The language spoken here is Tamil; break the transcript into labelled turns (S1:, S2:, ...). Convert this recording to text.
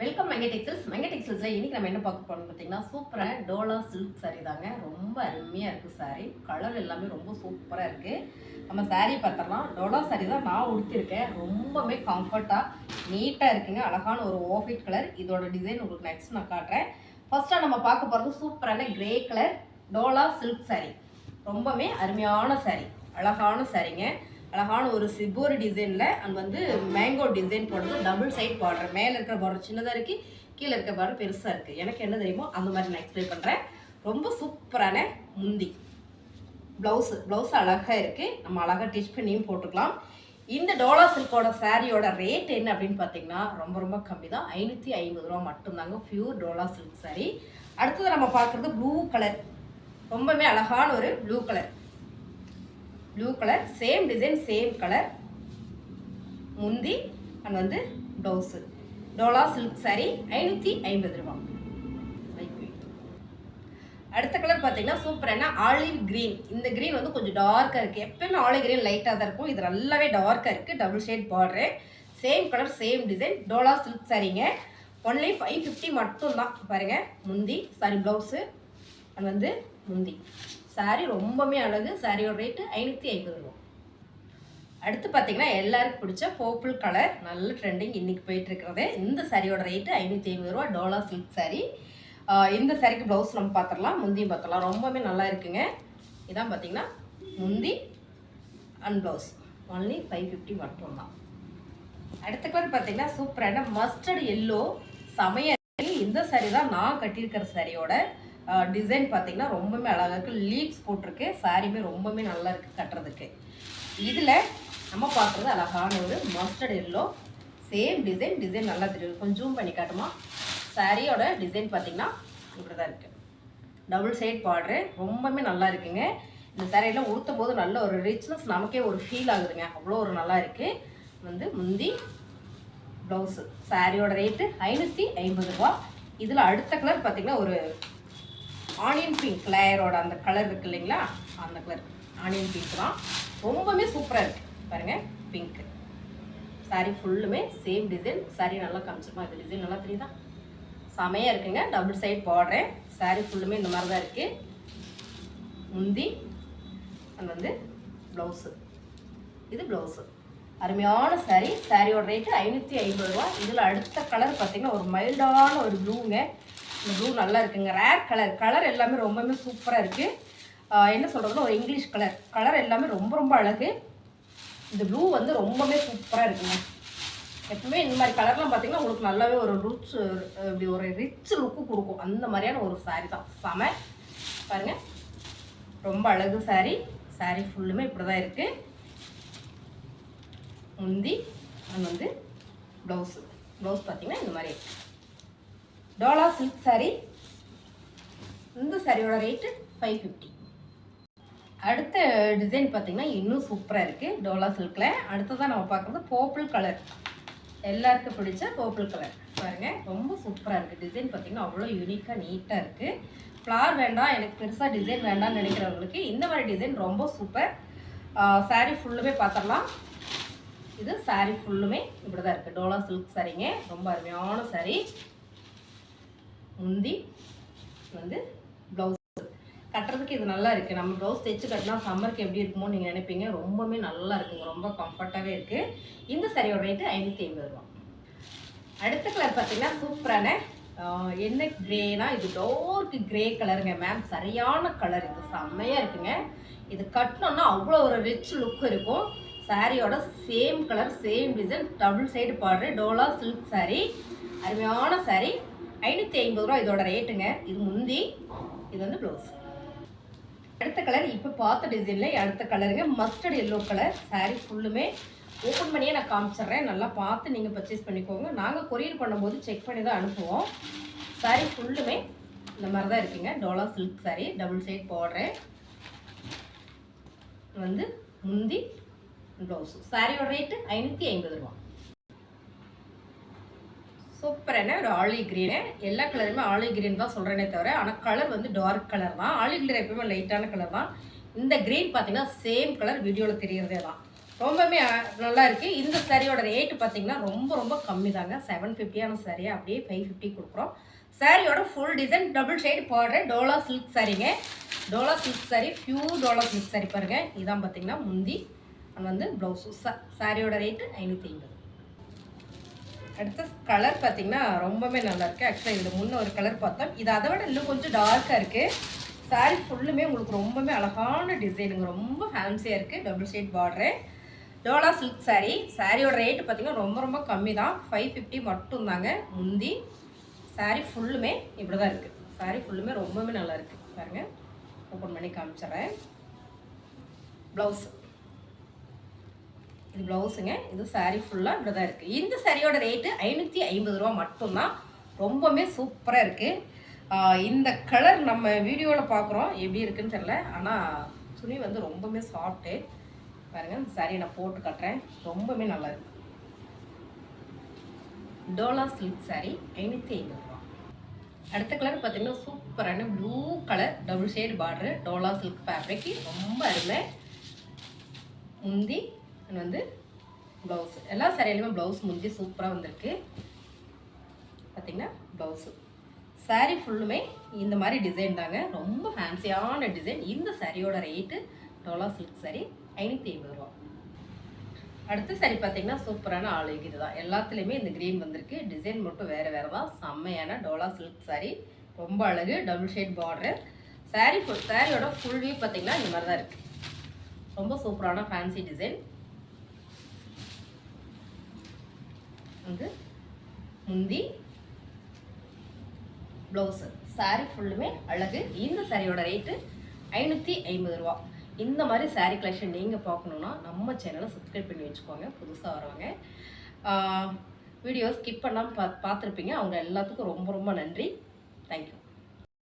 S1: வெல்கம் மங்கை டெக்ஸ்டைல்ஸ். மங்கை டெக்ஸ்டைல்ஸ்ல இன்னைக்கு நம்ம என்ன பார்க்க போறோம்னு பார்த்தீங்கன்னா, சூப்பரான டோலா சில்க் சாரி தாங்க. ரொம்ப அருமையா இருக்கு சாரி. கலர் எல்லாமே ரொம்ப சூப்பரா இருக்கு. நம்ம சாரி பார்த்தலாம். டோலா சாரி தான் நான் உடுத்திருக்கேன். ரொம்பவே கம்ஃபர்ட்டா நீட்டா இருக்குங்க. அழகான ஒரு ஆஃப் கலர். இதோட டிசைன் உங்களுக்கு நெக்ஸ்ட் நான் காட்டுறேன். ஃபர்ஸ்டா நம்ம பார்க்க போறது சூப்பரான கிரே கலர் டோலா சில்க் சாரி. ரொம்பவே அருமையான சாரி. அழகான சாரிங்க. அழகான ஒரு சிபோரி டிசைனில் அண்ட் மேங்கோ டிசைன் போடுறது. Double side border. மேலே இருக்கிற பார்டர் சின்னதாக இருக்குது, கீழே இருக்கிற பார்டர் பெருசாக இருக்குது. எனக்கு என்ன தெரியுமோ அந்த மாதிரி நான் எக்ஸ்பிளைன் பண்ணுறேன். ரொம்ப சூப்பரான முந்தி. ப்ளவுஸ் அழகாக இருக்குது. நம்ம அழகாக டிச் பண்ணியும் போட்டுக்கலாம். இந்த டோலா சில்கோட சாரியோட ரேட் என்ன அப்படின்னு பார்த்தீங்கன்னா ரொம்ப கம்மி தான். 550 ரூபா மட்டும்தாங்க. Pure Dola silk sari. அடுத்தது நம்ம பார்க்குறது ப்ளூ கலர். ரொம்பவே அழகான ஒரு blue colour. Same design, same colour முந்தி and blouse. Dola silk sari 550 ரூபா. அடுத்த கலர் பார்த்தீங்கன்னா சூப்பரான ஆலிவ் கிரீன். இந்த கிரீன் கொஞ்சம் டார்க்காக இருக்குது. எப்பவுமே ஆலிவ் கிரீன் லைட்டாக தான் இருக்கும். இது நல்லாவே டார்க்காக இருக்குது. Double shade border, same colour, same design. Dola silk சாரிங்க. ஒன்லி 550 மட்டும்தான். பாருங்கள், முந்தி சாரி ப்ளவுஸு அண்ட் முந்தி. சாரி ரொம்பவே அழகு. சாரியோட ரேட்டு 550 ரூபா. அடுத்து பார்த்தீங்கன்னா எல்லாருக்கும் பிடிச்ச பர்பிள் கலர், நல்ல ட்ரெண்டிங் இன்னைக்கு போயிட்டு இருக்கிறது. இந்த சாரியோட ரேட்டு 550 ரூபா. Dola silk sorry. இந்த சாரிக்கு ப்ளவுஸ் நம்ம பார்த்துடலாம், முந்தியும் பார்த்துடலாம். ரொம்பவே நல்லா இருக்குங்க. இதான் பார்த்தீங்கன்னா முந்தி அண்ட் ப்ளவுஸ். ஒன்லி 550 மட்டும்தான். அடுத்த கலர் பார்த்தீங்கன்னா சூப்பரான மஸ்டர்ட் எல்லோ. சமைய இந்த சாரி தான் நான் கட்டியிருக்கிற சாரியோட டிசைன் பார்த்தீங்கன்னா ரொம்பவே அழகாக இருக்குது. லீவ்ஸ் போட்டிருக்கு. சாரியுமே ரொம்பவே நல்லா இருக்குது கட்டுறதுக்கு. இதில் நம்ம பார்க்குறது அழகான ஒரு மஸ்டர்ட் எல்லோ. சேம் டிசைன் நல்லா தெரியும். கொஞ்சம் ஜூம் பண்ணி காட்டுமா. சாரியோட டிசைன் பார்த்தீங்கன்னா இப்படி தான் இருக்குது. Double side border. ரொம்பவே நல்லா இருக்குங்க. இந்த சாரியெல்லாம் உடுத்தும் போது நல்ல ஒரு ரிச்னஸ் நமக்கே ஒரு ஃபீல் ஆகுதுங்க. அவ்வளோ ஒரு நல்லா இருக்குது. முந்தி ப்ளவுஸு. சாரியோட ரேட்டு 550 ரூபா. இதில் அடுத்த கலர் பார்த்தீங்கன்னா ஒரு ஆனியன் பிங்க் லேயரோட அந்த கலர் இருக்குது இல்லைங்களா, அந்த கலர் ஆனியன் பிங்க் தான். ரொம்பவே சூப்பராக இருக்குது. பாருங்கள், பிங்க்கு. சாரி ஃபுல்லுமே சேம் டிசைன். சாரி நல்லா காமிச்சிருமா. இந்த டிசைன் நல்லா தெரியுதா, செமையாக இருக்குங்க. Double side border. சாரி ஃபுல்லுமே இந்த மாதிரி தான் இருக்குது. முந்தி அண்ட் ப்ளவுஸு. இது ப்ளவுஸு. அருமையான சாரி. சாரியோட ரேட்டு 550 ரூபா. இதில் அடுத்த கலர் பார்த்திங்கன்னா ஒரு மைல்டான ஒரு ப்ளூங்க. இந்த ப்ளூ நல்லா இருக்குங்க. ரேர் கலர் எல்லாமே ரொம்பவே சூப்பராக இருக்குது. என்ன சொல்கிறதுனா ஒரு இங்கிலீஷ் கலர் எல்லாமே ரொம்ப அழகு. இந்த ப்ளூ ரொம்பவே சூப்பராக இருக்குங்க. எப்பவுமே இந்த மாதிரி கலர்லாம் பார்த்தீங்கன்னா உங்களுக்கு நல்லாவே ஒரு இப்படி ஒரு ரிச் லுக்கு கொடுக்கும். அந்த மாதிரியான ஒரு சாரி தான். செம. பாருங்கள், ரொம்ப அழகு சாரி. சாரி ஃபுல்லுமே இப்படி தான் இருக்குது. முந்தி அண்ட் ப்ளவுஸு. ப்ளவுஸ் பார்த்தீங்கன்னா இந்த மாதிரி இருக்குது. Dola silk sorry. இந்த சாரியோட ரேட்டு 550. அடுத்த டிசைன் பார்த்தீங்கன்னா இன்னும் சூப்பராக இருக்குது டோலா சில்கில். அடுத்ததான் நம்ம பார்க்குறது பர்பிள் கலர். எல்லாருக்கும் பிடிச்ச பர்பிள் கலர். பாருங்கள், ரொம்ப சூப்பராக இருக்குது. டிசைன் பார்த்தீங்கன்னா அவ்வளோ யூனிக்காக நீட்டாக இருக்குது. ஃப்ளார் வேண்டாம், எனக்கு பெருசாக டிசைன் வேண்டாம்னு நினைக்கிறவங்களுக்கு இந்த மாதிரி டிசைன் ரொம்ப சூப்பர். சாரி ஃபுல்லுமே பார்த்துடலாம். இது சாரி ஃபுல்லுமே இப்படி தான் இருக்குது. டோலா சில்க் சாரிங்க. ரொம்ப அருமையான சாரி. முந்தி ப்ளவுஸ். கட்டுறதுக்கு இது நல்லா இருக்குது. நம்ம ப்ளவுஸ் தைச்சு கட்டினா சம்மருக்கு எப்படி இருக்குமோ நீங்கள் நினைப்பீங்க. ரொம்பவே நல்லா இருக்குங்க. ரொம்ப கம்ஃபர்ட்டாகவே இருக்குது. இந்த சாரியோட ரேட்டு 550 ரூபா. அடுத்த கலர் பார்த்தீங்கன்னா சூப்பரான என்ன கிரேனா, இது டார்க் கிரே கலருங்க மேம். சரியான கலர். இது செம்மையாக இருக்குங்க. இது கட்டினோன்னா அவ்வளோ ஒரு ரிச் லுக் இருக்கும். சாரியோட same colour, same design, double side border. Dola silk sorry. அருமையான சாரி. 550 ரூபா இதோட ரேட்டுங்க. இது முந்தி, இது ப்ளவுஸ். அடுத்த கலர் இப்போ பார்த்த டிசைனில் அடுத்த கலருங்க மஸ்டர்ட் எல்லோ கலர். சாரி ஃபுல்லுமே ஓப்பன் பண்ணியே நான் காமிச்சிட்றேன். நல்லா பார்த்து நீங்கள் பர்ச்சேஸ் பண்ணிக்கோங்க. நாங்கள் கொரியர் பண்ணும்போது செக் பண்ணி தான் அனுப்புவோம். சாரி ஃபுல்லுமே இந்த மாதிரி தான் இருக்குங்க. டோலா silk sari. Double side border. முந்தி ப்ளவுஸு. சாரியோட ரேட்டு 550 ரூபா. சூப்பரான ஒரு ஆலிவ் கிரீனு. எல்லா கலருமே ஆலிவ் கிரீன் தான் சொல்கிறேனே தவிர, ஆனால் கலர் டார்க் கலர் தான். ஆலிவ் கிரீன் எப்பவுமே லைட்டான கலர் தான். இந்த கிரீன் பார்த்தீங்கன்னா சேம் கலர் வீடியோவில் தெரியறதே தான். ரொம்பவுமே நல்லா இருக்குது. இந்த சாரியோட ரேட்டு பார்த்தீங்கன்னா ரொம்ப ரொம்ப கம்மி தாங்க. 750 சாரியை அப்படியே 550 கொடுக்குறோம். சாரியோட ஃபுல் டிசைன் டபுள் ஷேட் பாடுற டோலா சில்க் சாரிங்க. Dola silk sorry, pure Dola silk sorry பாருங்கள். இதான் பார்த்தீங்கன்னா முந்தி வந்து ப்ளவுஸு. சாரியோட ரேட்டு 550. அடுத்த கலர் பார்த்தீங்கன்னா ரொம்பவே நல்லாயிருக்கு. ஆக்சுவலாக இதில் முன்ன ஒரு கலர் பார்த்தோம். இது அதை விட இன்னும் கொஞ்சம் டார்க்காக இருக்குது. சாரி ஃபுல்லுமே உங்களுக்கு ரொம்பவே அழகான டிசைனுங்க. ரொம்ப ஃபேன்சியாக இருக்குது. Double shade border Dola silk sorry. சாரியோட ரேட்டு பார்த்தீங்கன்னா ரொம்ப ரொம்ப கம்மி தான். 550 மட்டும்தாங்க. முந்தி சாரி ஃபுல்லுமே இப்படி தான் இருக்குது. சாரி ஃபுல்லுமே ரொம்பவே நல்லா இருக்குது. பாருங்கள், ஓப்பன் பண்ணி காமிச்சிட்றேன். ப்ளவுஸ், இது ப்ளவுஸுங்க. இது சாரி ஃபுல்லாக இப்படி தான் இருக்குது. இந்த சாரியோட ரேட்டு 550 மட்டும்தான். ரொம்பவுமே சூப்பராக இருக்குது. இந்த கலர் நம்ம வீடியோவில் பார்க்குறோம், எப்படி இருக்குன்னு தெரியல. ஆனால் துணி வந்து ரொம்பவுமே சாஃப்ட்டு. பாருங்கள், இந்த சாரியை நான் போட்டு காட்டுறேன். ரொம்பவுமே நல்லா இருக்கு. டோலா சில்க் சாரி 550 ரூபா. அடுத்த கலர் பார்த்தீங்கன்னா சூப்பரான blue colour double shade border Dola silk fabric. ரொம்ப அருமை. முந்தி வந்து ப்ளவுஸ். எல்லா சாரியிலுமே ப்ளவுஸ் முந்தி சூப்பராக வந்திருக்கு. பார்த்தீங்கன்னா ப்ளவுஸு. சாரி ஃபுல்லுமே இந்த மாதிரி டிசைன் தாங்க. ரொம்ப ஃபேன்சியான டிசைன். இந்த சாரியோட ரேட்டு டோலா சில்க் சாரி 550 ரூபா. அடுத்த சாரி பார்த்தீங்கன்னா சூப்பரான ஆளுக்கு இதுதான். எல்லாத்துலேயுமே இந்த க்ரீன் வந்திருக்கு. டிசைன் மட்டும் வேறு வேறு தான். செம்மையான டோலா சில்க் சாரி. ரொம்ப அழகு. Double shade border. சாரியோட ஃபுல் வியூ பார்த்தீங்கன்னா இந்த மாதிரி தான் இருக்குது. ரொம்ப சூப்பரான ஃபேன்சி டிசைன். வந்து முந்தி ப்ளவுஸு. சாரி ஃபுல்லுமே அழகு. இந்த சாரியோட ரேட்டு 550 ரூபா. இந்த மாதிரி சாரீ கலெக்ஷன் நீங்கள் பார்க்கணுன்னா நம்ம சேனலை சப்ஸ்கிரைப் பண்ணி வச்சுக்கோங்க. புதுசாக வரவங்க வீடியோ ஸ்கிப் பண்ணாமல் பார்த்துருப்பீங்க. அவங்க எல்லாத்துக்கும் ரொம்ப ரொம்ப நன்றி. தேங்க்யூ.